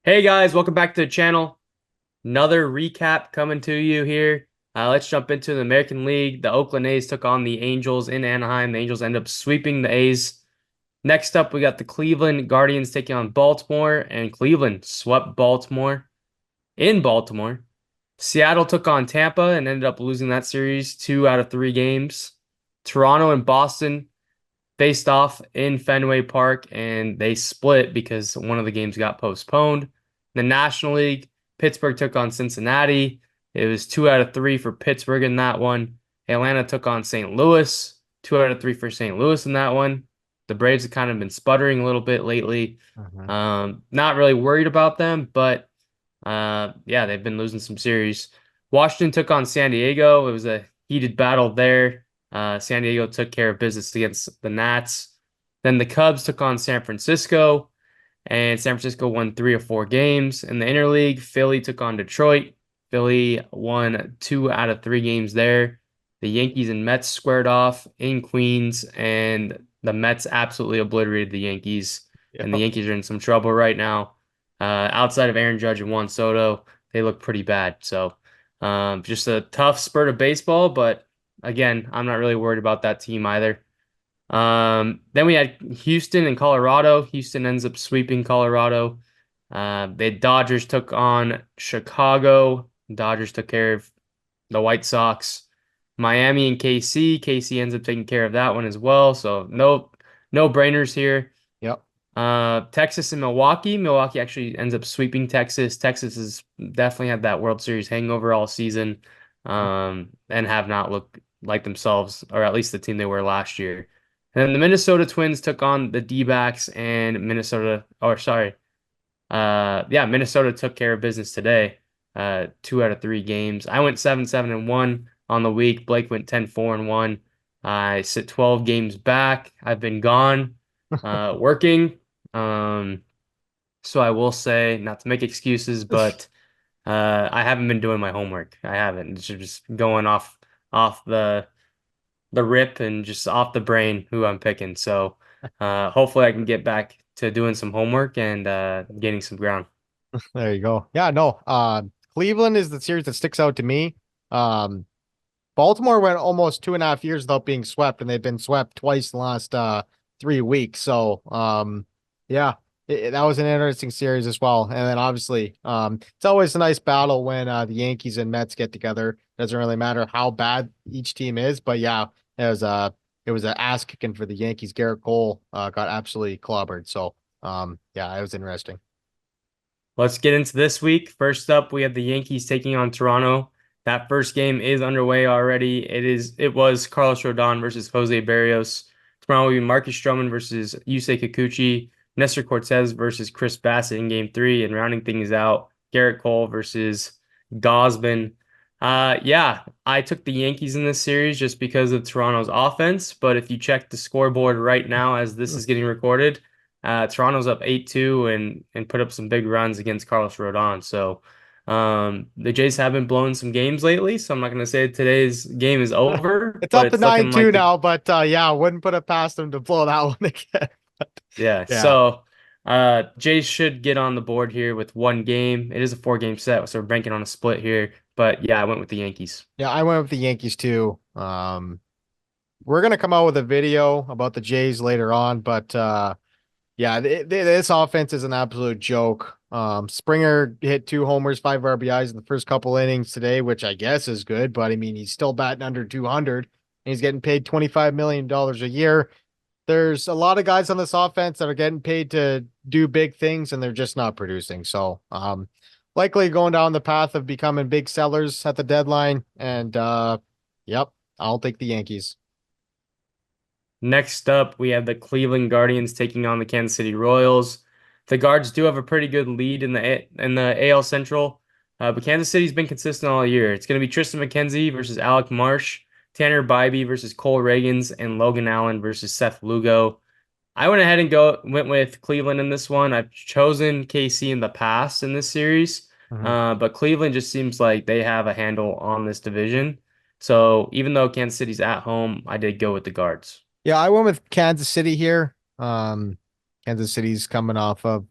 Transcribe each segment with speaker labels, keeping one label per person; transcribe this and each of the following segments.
Speaker 1: Hey guys, welcome back to the channel. Another recap coming to you here. Let's jump into the American League. The Oakland A's took on the Angels in Anaheim. The Angels end up sweeping the A's. Next up, we got the Cleveland Guardians taking on Baltimore, and Cleveland swept Baltimore in Baltimore. Seattle took on Tampa and ended up losing that series 2 out of 3 games. Toronto and Boston faced off in Fenway Park and they split because one of the games got postponed. The National League, Pittsburgh took on Cincinnati. It was 2 out of 3 for Pittsburgh in that one. Atlanta took on St. Louis, 2 out of 3 for St. Louis in that one. The Braves have kind of been sputtering a little bit lately.
Speaker 2: Mhm.
Speaker 1: Not really worried about them, but yeah, they've been losing some series. Washington took on San Diego. It was a heated battle there. San Diego took care of business against the Nats. Then the Cubs took on San Francisco, and San Francisco won 3 of 4 games. In the interleague, Philly took on Detroit. Philly won 2 out of 3 games there. The Yankees and Mets squared off in Queens, and the Mets absolutely obliterated the Yankees, and the
Speaker 2: Yep.
Speaker 1: Yankees are in some trouble right now. Outside of Aaron Judge and Juan Soto, they look pretty bad. So, just a tough spurt of baseball, but again, I'm not really worried about that team either. Then we had Houston and Colorado. Houston ends up sweeping Colorado. The Dodgers took on Chicago. Dodgers took care of the White Sox. Miami and KC. KC ends up taking care of that one as well. So no brainers here.
Speaker 2: Yep.
Speaker 1: Texas and Milwaukee. Milwaukee actually ends up sweeping Texas. Texas has definitely had that World Series hangover all season, and have not looked like themselves, or at least the team they were last year. And then the Minnesota Twins took on the D-backs, and Minnesota, or sorry, yeah, Minnesota took care of business today. 2 out of 3 games. I went 7-7-1 on the week. Blake went 10-4-1. I sit 12 games back. I've been gone, working. Um, so I will say, not to make excuses, but I haven't been doing my homework. I haven't. It's just going off the rip and just off the brain who I'm picking. So hopefully I can get back to doing some homework and gaining some ground.
Speaker 2: There you go. Yeah, no. Cleveland is the series that sticks out to me. Um, Baltimore went almost 2.5 years without being swept, and they've been swept twice in the last 3 weeks. So, yeah, that was an interesting series as well. And then obviously, it's always a nice battle when the Yankees and Mets get together. Doesn't really matter how bad each team is, but yeah, it was it was an ass kicking for the Yankees. Garrett Cole got absolutely clobbered. So, yeah, it was interesting.
Speaker 1: Let's get into this week. First up, we have the Yankees taking on Toronto. That first game is underway already. It was Carlos Rodon versus Jose Barrios. Tomorrow will be Marcus Stroman versus Yusei Kikuchi, Nestor Cortez versus Chris Bassett in game 3, and rounding things out, Garrett Cole versus Gosman. Yeah, I took the Yankees in this series just because of Toronto's offense, but if you check the scoreboard right now as this is getting recorded, Toronto's up 8-2 and put up some big runs against Carlos Rodon. So the Jays have been blowing some games lately, so I'm not going to say today's game is over,
Speaker 2: It's
Speaker 1: but
Speaker 2: up to
Speaker 1: it's looking
Speaker 2: 9-2
Speaker 1: like the
Speaker 2: now, but yeah, wouldn't put it past them to blow that one again.
Speaker 1: yeah.
Speaker 2: Yeah.
Speaker 1: So Jays should get on the board here with one game. It is a 4 game set, so we're banking on a split here. But yeah, I went with the Yankees.
Speaker 2: Yeah, I went with the Yankees too. We're gonna come out with a video about the Jays later on, but yeah, this offense is an absolute joke. Springer hit 2 homers, 5 RBIs in the first couple innings today, which I guess is good, but I mean he's still batting under 200 and he's getting paid $25 million a year. There's a lot of guys on this offense that are getting paid to do big things and they're just not producing. So, likely going down the path of becoming big sellers at the deadline. And yep, I'll take the Yankees.
Speaker 1: Next up, we have the Cleveland Guardians taking on the Kansas City Royals. The Guards do have a pretty good lead in the AL Central, but Kansas City's been consistent all year. It's going to be Tristan McKenzie versus Alec Marsh, Tanner Bybee versus Cole Reagans, and Logan Allen versus Seth Lugo. I went ahead and went with Cleveland in this one. I've chosen KC in the past in this series,
Speaker 2: Mhm.
Speaker 1: but Cleveland just seems like they have a handle on this division. So even though Kansas City's at home, I did go with the Guards.
Speaker 2: Yeah, I went with Kansas City here. Kansas City's coming off of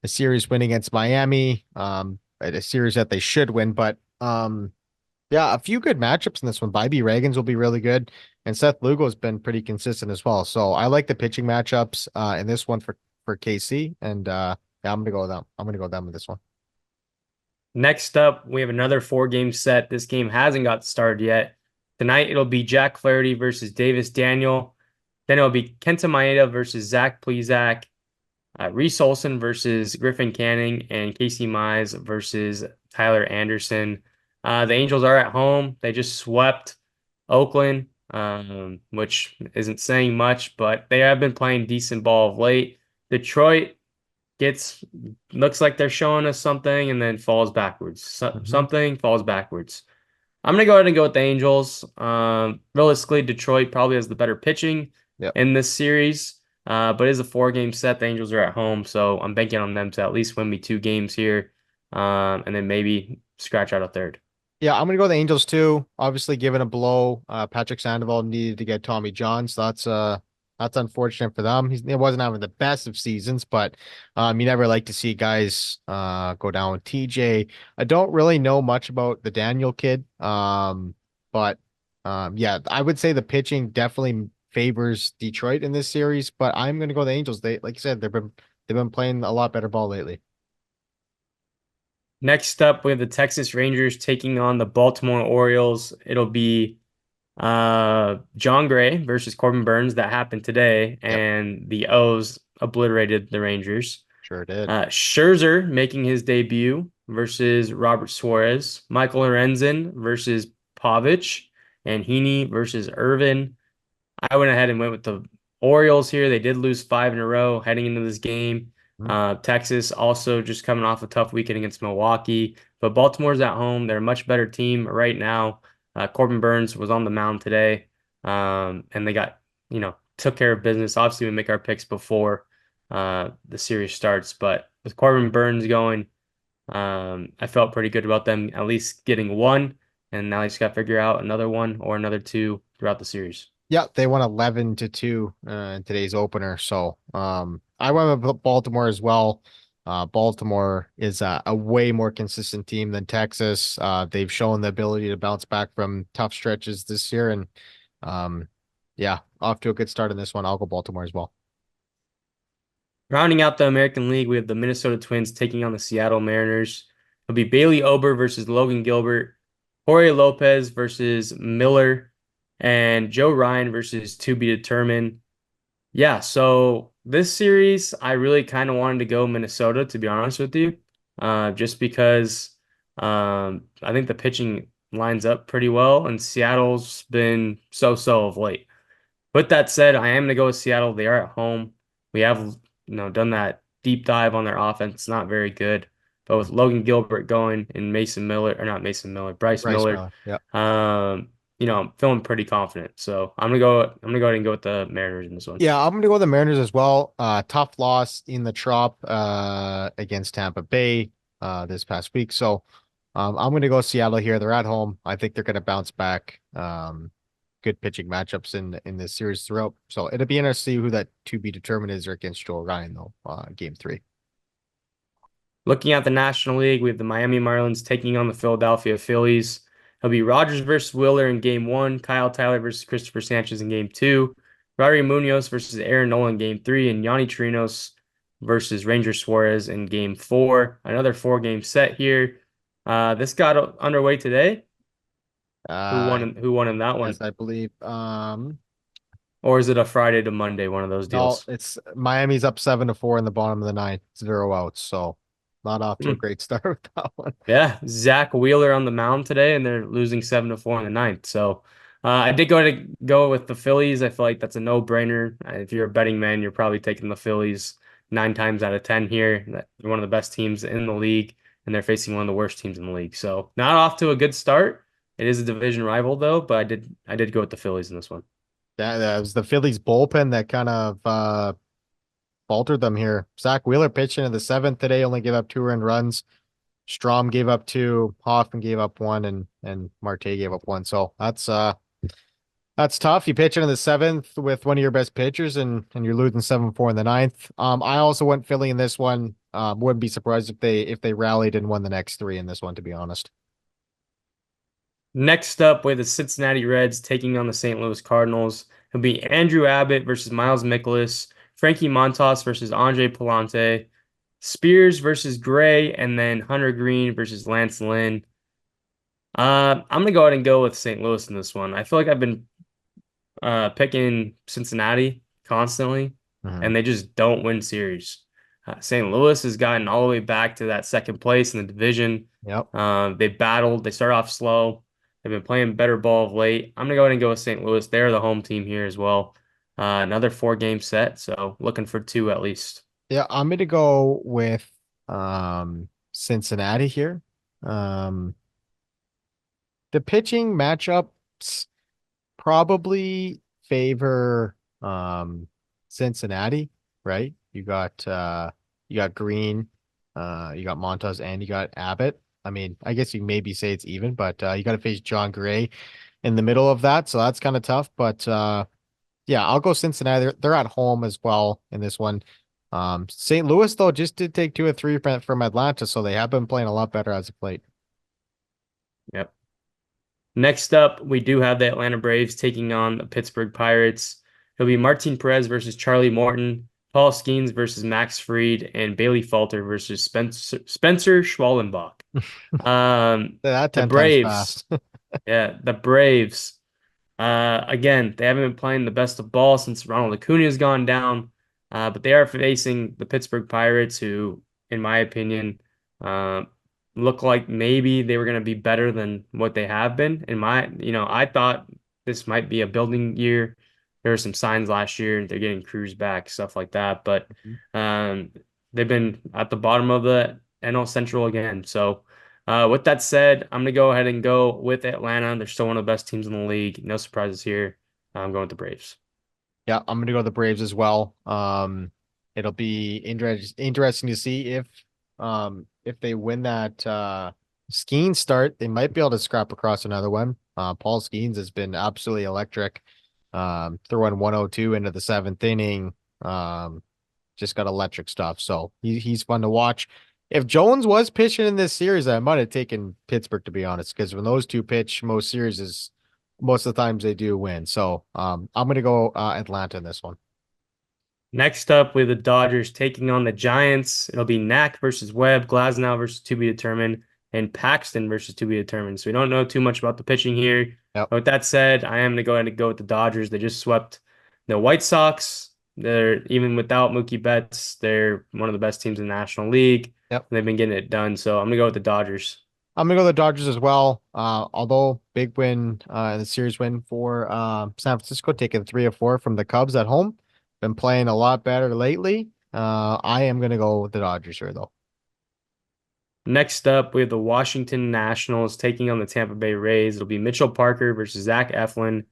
Speaker 2: a series win against Miami, a series that they should win. But yeah, a few good matchups in this one. Bobby Reagans will be really good, and Seth Lugo has been pretty consistent as well. So I like the pitching matchups in this one for KC, and yeah, I'm gonna go with them. I'm gonna go with them with this one.
Speaker 1: Next up, we have another four-game set. This game hasn't got started yet. Tonight, it'll be Jack Flaherty versus Davis Daniel. Then it'll be Kenta Maeda versus Zach Plesac, Reese Olson versus Griffin Canning, and Casey Mize versus Tyler Anderson. The Angels are at home. They just swept Oakland, which isn't saying much, but they have been playing decent ball of late. Detroit gets looks like they're showing us something and then falls backwards.
Speaker 2: Hmm.
Speaker 1: Something falls backwards. I'm gonna go ahead and go with the Angels. Realistically, Detroit probably has the better pitching
Speaker 2: Yep.
Speaker 1: in this series, but it is a four-game set. The Angels are at home, so I'm banking on them to at least win me two games here, and then maybe scratch out a third.
Speaker 2: Yeah, I'm gonna go with the Angels too. Obviously, given a blow, Patrick Sandoval needed to get Tommy John, so that's unfortunate for them. He wasn't having the best of seasons, but you never like to see guys go down with TJ. I don't really know much about the Daniel kid, but yeah, I would say the pitching definitely favors Detroit in this series, but I'm gonna go the Angels. They, like you said, they've been playing a lot better ball lately.
Speaker 1: Next up, we have the Texas Rangers taking on the Baltimore Orioles. It'll be John Gray versus Corbin Burns that happened today,
Speaker 2: Yep,
Speaker 1: and the O's obliterated the Rangers.
Speaker 2: sure did.
Speaker 1: Scherzer making his debut versus Robert Suarez, Michael Lorenzen versus Pavich, and Heaney versus Irvin. I went ahead and went with the Orioles here. They did lose five in a row heading into this game.
Speaker 2: Mhm.
Speaker 1: Texas also just coming off a tough weekend against Milwaukee, but Baltimore's at home. They're a much better team right now. Corbin Burns was on the mound today, and they took care of business. Obviously, we make our picks before the series starts, but with Corbin Burns going, I felt pretty good about them at least getting one, and now I just got to figure out another one or another two throughout the series.
Speaker 2: Yeah, they won 11-2 in today's opener. So, I went with Baltimore as well. Baltimore is a way more consistent team than Texas. They've shown the ability to bounce back from tough stretches this year, and um, yeah, off to a good start in this one. I'll go Baltimore as well.
Speaker 1: Rounding out the American League, we have the Minnesota Twins taking on the Seattle Mariners. It'll be Bailey Ober versus Logan Gilbert, Jorge Lopez versus Miller, and Joe Ryan versus to be determined. Yeah, so this series, I really kind of wanted to go Minnesota, to be honest with you, just because I think the pitching lines up pretty well, and Seattle's been so-so of late. With that said, I am going to go with Seattle. They are at home. We have, done that deep dive on their offense. It's not very good. But with Logan Gilbert going and Mason Miller, or not Mason Miller, Bryce
Speaker 2: Bryce
Speaker 1: Miller,
Speaker 2: Miller. Yeah.
Speaker 1: I'm feeling pretty confident. So I'm gonna go ahead and go with the Mariners in this one.
Speaker 2: Yeah, I'm gonna go with the Mariners as well. Tough loss in the Trop against Tampa Bay this past week. So I'm gonna go Seattle here. They're at home. I think they're gonna bounce back. Good pitching matchups in this series throughout. So it'll be interesting to see who that to be determined is against Joe Ryan though, game three.
Speaker 1: Looking at the National League, we have the Miami Marlins taking on the Philadelphia Phillies. It'll be Rogers versus Wheeler in game one, Kyle Tyler versus Christopher Sanchez in game two, Rodry Munoz versus Aaron Nola in game three, and Yanni Trinos versus Ranger Suarez in game four. Another four-game set here. This got underway today. Who won?
Speaker 2: Uh
Speaker 1: Who won in that
Speaker 2: yes,
Speaker 1: one?
Speaker 2: I believe.
Speaker 1: Or is it a Friday to Monday, one of those
Speaker 2: No,
Speaker 1: deals?
Speaker 2: it's Miami's up 7-4 in the bottom of the ninth, 0 outs. So not off to a
Speaker 1: Hmm.
Speaker 2: great start with that one.
Speaker 1: Yeah, Zach Wheeler on the mound today, and they're losing 7-4 in the ninth. So I did go with the Phillies. I feel like that's a no-brainer. If you're a betting man, you're probably taking the Phillies 9 times out of 10 here. They're one of the best teams in the league, and they're facing one of the worst teams in the league. So not off to a good start. It is a division rival though, but I did go with the Phillies in this one.
Speaker 2: That was the Phillies bullpen that kind of faltered them here. Zach Wheeler pitched into the seventh today, only gave up 2 earned runs. Strom gave up 2, Hoffman gave up 1, and Marte gave up 1. So that's tough. You pitch into the seventh with one of your best pitchers and you're losing 7-4 in the ninth. I also went Philly in this one. wouldn't be surprised if they rallied and won the next three in this one, to be honest.
Speaker 1: Next up, we have the Cincinnati Reds taking on the St. Louis Cardinals. It'll be Andrew Abbott versus Miles Mikolas, Frankie Montas versus Andre Palante, Spears versus Gray, and then Hunter Green versus Lance Lynn. I'm gonna go ahead and go with St. Louis in this one. I feel like I've been picking Cincinnati constantly,
Speaker 2: Mhm.
Speaker 1: and they just don't win series. St. Louis has gotten all the way back to that second place in the division.
Speaker 2: Yep.
Speaker 1: They battled. They start off slow. They've been playing better ball of late. I'm gonna go ahead and go with St. Louis. They're the home team here as well. Another 4 game set, so looking for two at least.
Speaker 2: Yeah, I'm gonna go with Cincinnati here. Um, the pitching matchups probably favor Cincinnati, right? You got Green, you got Montas, and you got Abbott. I mean, I guess you maybe say it's even, but you got to face John Gray in the middle of that, so that's kind of tough. But yeah, I'll go Cincinnati. They're at home as well in this one. St. Louis though just did take 2 or 3 from Atlanta, so they have been playing a lot better as of late.
Speaker 1: Yep. Next up, we do have the Atlanta Braves taking on the Pittsburgh Pirates. It'll be Martin Perez versus Charlie Morton, Paul Skeens versus Max Fried, and Bailey Falter versus Spencer Schwallenbach.
Speaker 2: That
Speaker 1: The
Speaker 2: 10 times
Speaker 1: Braves,
Speaker 2: fast.
Speaker 1: yeah, the Braves. Again, they haven't been playing the best of ball since Ronald Acuna has gone down, but they are facing the Pittsburgh Pirates, who, in my opinion, uh, look like maybe they were going to be better than what they have been. I thought this might be a building year. There were some signs last year; they're getting Cruz back, stuff like that. But um, they've been at the bottom of the NL Central again, so. With that said, I'm going to go ahead and go with Atlanta. They're still one of the best teams in the league. No surprises here. I'm going with the Braves.
Speaker 2: Yeah, I'm gonna go the Braves as well. It'll be interesting to see if they win that Skeens start, they might be able to scrap across another one. Paul Skeens has been absolutely electric. Throwing 102 into the seventh inning. Just got electric stuff. So he's fun to watch. If Jones was pitching in this series, I might have taken Pittsburgh to be honest, because when those two pitch, most of the times they do win. So I'm gonna go Atlanta in this one.
Speaker 1: Next up, we have the Dodgers taking on the Giants. It'll be Knack versus Webb, Glasnow versus to be determined, and Paxton versus to be determined. So we don't know too much about the pitching here.
Speaker 2: Yep.
Speaker 1: But with that said, I am going to go ahead and go with the Dodgers. They just swept the White Sox. They're even without Mookie Betts, they're one of the best teams in the National League.
Speaker 2: Yep.
Speaker 1: They've been getting it done. So I'm going to go with the Dodgers.
Speaker 2: I'm gonna go the Dodgers as well. Although big win, in the series win for San Francisco, taking 3 of 4 from the Cubs at home. Been playing a lot better lately. I am gonna go with the Dodgers here though.
Speaker 1: Next up, we have the Washington Nationals taking on the Tampa Bay Rays. It'll be Mitchell Parker versus Zach Eflin,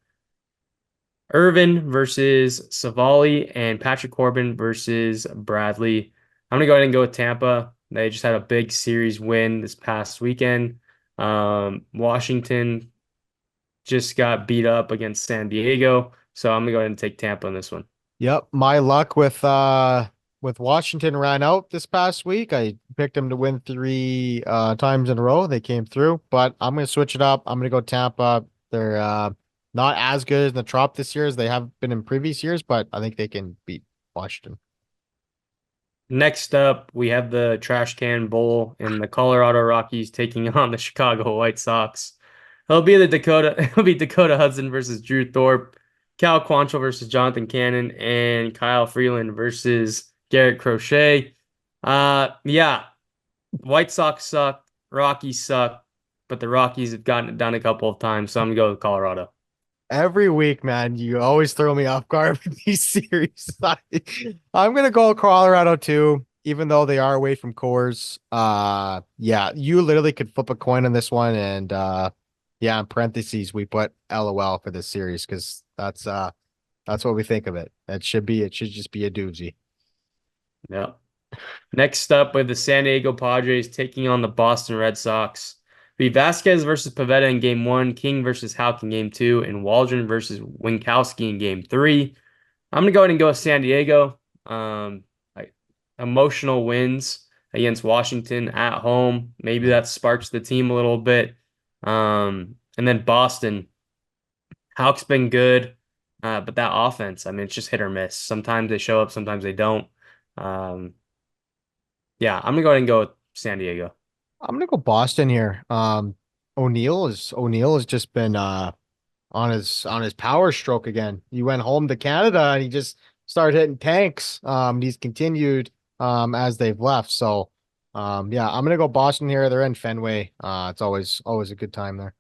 Speaker 1: Irvin versus Savali, and Patrick Corbin versus Bradley. I'm gonna go ahead and go with Tampa. They just had a big series win this past weekend. Washington just got beat up against San Diego, so I'm gonna go ahead and take Tampa in this one.
Speaker 2: Yep, my luck with Washington ran out this past week. I picked them to win 3 times in a row. They came through, but I'm gonna switch it up. I'm gonna go Tampa. They're not as good in the Trop this year as they have been in previous years, but I think they can beat Washington.
Speaker 1: Next up, we have the Trash Can Bowl and the Colorado Rockies taking on the Chicago White Sox. It'll be Dakota Hudson versus Drew Thorpe, Cal Quantrill versus Jonathan Cannon, and Kyle Freeland versus Garrett Crochet. Yeah, White Sox suck, Rockies suck, but the Rockies have gotten it done a couple of times, so I'm gonna go with Colorado.
Speaker 2: Every week, man, you always throw me off guard with these series. I'm gonna go Colorado too, even though they are away from cores. Yeah, you literally could flip a coin on this one, and yeah, in parentheses we put LOL for this series because that's what we think of it. It should just be a doozy.
Speaker 1: Yeah. Next up, we have the San Diego Padres taking on the Boston Red Sox. Be Vasquez versus Pavetta in game one, King versus Houck in game two, and Waldron versus Winkowski in game three. I'm gonna go ahead and go with San Diego. Emotional wins. against Washington at home. Maybe that sparks the team a little bit. And then Boston, Houck's been good, but that offense, I mean, it's just hit or miss. Sometimes they show up, sometimes they don't. Um, yeah, I'm gonna go ahead and go with San Diego.
Speaker 2: I'm gonna go Boston here. O'Neal has just been on his power stroke again. He went home to Canada and he just started hitting tanks. He's continued as they've left. So yeah, I'm gonna go Boston here. They're in Fenway. It's always a good time there.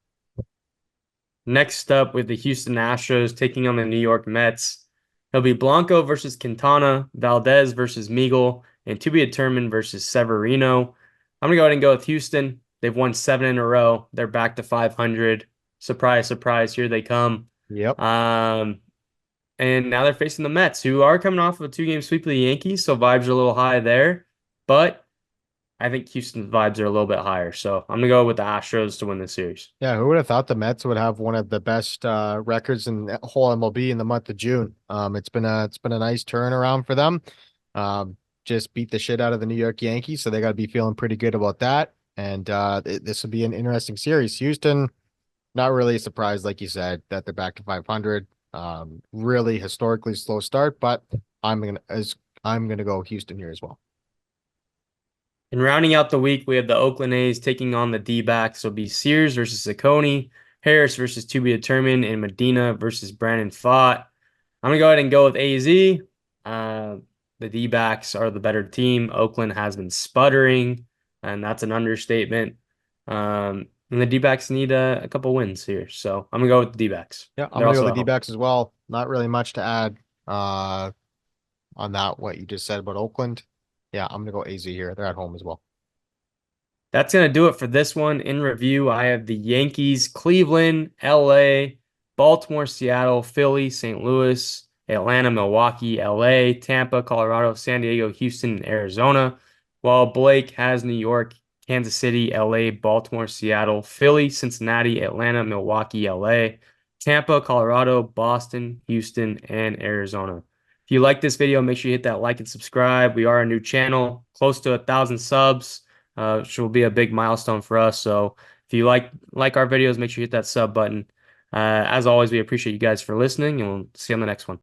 Speaker 1: Next up with the Houston Astros taking on the New York Mets. It'll be Blanco versus Quintana, Valdez versus Meagle, and to be determined versus Severino. I'm gonna go ahead and go with Houston. They've won 7 in a row. They're back to 500. Surprise, surprise, here they come.
Speaker 2: Yep.
Speaker 1: Um, and now they're facing the Mets, who are coming off of a 2-game sweep of the Yankees, so vibes are a little high there. But I think Houston's vibes are a little bit higher. So I'm gonna go with the Astros to win the series.
Speaker 2: Yeah, who would have thought the Mets would have one of the best records in the whole MLB in the month of June? It's been a nice turnaround for them. Just beat the shit out of the New York Yankees, so they got to be feeling pretty good about that. And this will be an interesting series. Houston, not really surprised, like you said, that they're back to 500. Really historically slow start, but I'm gonna go Houston here as well.
Speaker 1: And rounding out the week, we have the Oakland A's taking on the D-backs. So it'll be Sears versus Saccone, Harris versus to be determined, and Medina versus Brandon Pfaadt. I'm gonna go ahead and go with AZ. Uh, the D-backs are the better team. Oakland has been sputtering, and that's an understatement. And the D-backs need a couple wins here, so I'm gonna go with the D-backs.
Speaker 2: Yeah, I'm
Speaker 1: They're
Speaker 2: gonna go
Speaker 1: also
Speaker 2: the
Speaker 1: at home.
Speaker 2: D-backs as well. Not really much to add on that, what you just said about Oakland. Yeah, I'm gonna go AZ here. They're at home as well.
Speaker 1: That's going to do it for this one. In review, I have the Yankees, Cleveland, LA, Baltimore, Seattle, Philly, St. Louis, Atlanta, Milwaukee, LA, Tampa, Colorado, San Diego, Houston, and Arizona. While Blake has New York, Kansas City, LA, Baltimore, Seattle, Philly, Cincinnati, Atlanta, Milwaukee, LA, Tampa, Colorado, Boston, Houston, and Arizona. If you like this video, make sure you hit that like and subscribe. We are a new channel, close to 1,000 subs, which will be a big milestone for us. So if you like our videos, make sure you hit that sub button. As always, we appreciate you guys for listening, and we'll see you on the next one.